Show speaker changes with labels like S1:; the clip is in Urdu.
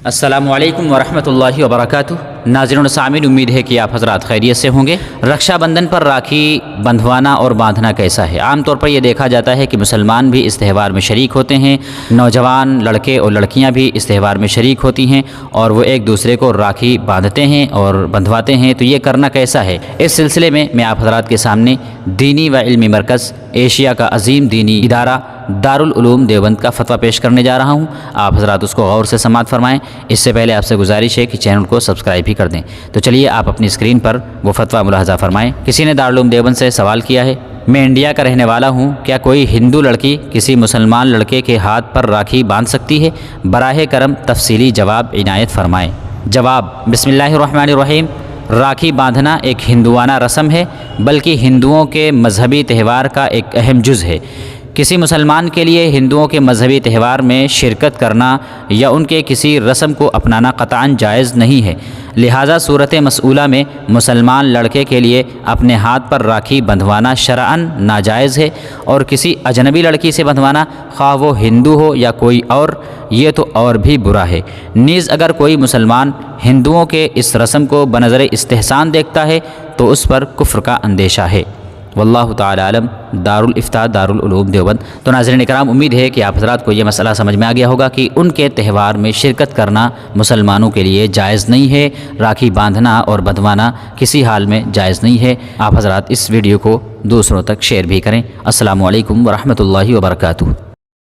S1: السلام علیکم ورحمۃ اللہ وبرکاتہ۔ ناظرین و سامعین، امید ہے کہ آپ حضرات خیریت سے ہوں گے۔ رکشا بندھن پر راکھی بندھوانا اور باندھنا کیسا ہے؟ عام طور پر یہ دیکھا جاتا ہے کہ مسلمان بھی اس تہوار میں شریک ہوتے ہیں، نوجوان لڑکے اور لڑکیاں بھی اس تہوار میں شریک ہوتی ہیں اور وہ ایک دوسرے کو راکھی باندھتے ہیں اور بندھواتے ہیں۔ تو یہ کرنا کیسا ہے؟ اس سلسلے میں آپ حضرات کے سامنے دینی و علمی مرکز ایشیا کا عظیم دینی ادارہ دارالعلوم دیوبند کا فتویٰ پیش کرنے جا رہا ہوں۔ آپ حضرات اس کو غور سے سماعت فرمائیں۔ اس سے پہلے آپ سے گزارش ہے کہ چینل کو سبسکرائب بھی کر دیں۔ تو چلیے آپ اپنی اسکرین پر وہ فتویٰ ملاحظہ فرمائیں۔ کسی نے دارالعلوم دیوبند سے سوال کیا ہے، میں انڈیا کا رہنے والا ہوں، کیا کوئی ہندو لڑکی کسی مسلمان لڑکے کے ہاتھ پر راکھی باندھ سکتی ہے؟ براہ کرم تفصیلی جواب عنایت فرمائیں۔ جواب: بسم اللہ الرحمن الرحیم۔ راکھی باندھنا ایک ہندوانہ رسم ہے، بلکہ ہندوؤں کے مذہبی تہوار کا ایک اہم جز ہے۔ کسی مسلمان کے لیے ہندوؤں کے مذہبی تہوار میں شرکت کرنا یا ان کے کسی رسم کو اپنانا قطعاً جائز نہیں ہے، لہٰذا صورت مسئولہ میں مسلمان لڑکے کے لیے اپنے ہاتھ پر راکھی بندھوانا شرعاً ناجائز ہے، اور کسی اجنبی لڑکی سے بندھوانا، خواہ وہ ہندو ہو یا کوئی اور، یہ تو اور بھی برا ہے۔ نیز اگر کوئی مسلمان ہندوؤں کے اس رسم کو بنظر استحسان دیکھتا ہے تو اس پر کفر کا اندیشہ ہے۔ واللہ تعالی عالم۔ دارالفتاء دارالعلوم دیوبند۔ تو ناظرین اکرام، امید ہے کہ آپ حضرات کو یہ مسئلہ سمجھ میں آ گیا ہوگا کہ ان کے تہوار میں شرکت کرنا مسلمانوں کے لیے جائز نہیں ہے، راکھی باندھنا اور بندھوانا کسی حال میں جائز نہیں ہے۔ آپ حضرات اس ویڈیو کو دوسروں تک شیئر بھی کریں۔ السلام علیکم ورحمۃ اللہ وبرکاتہ۔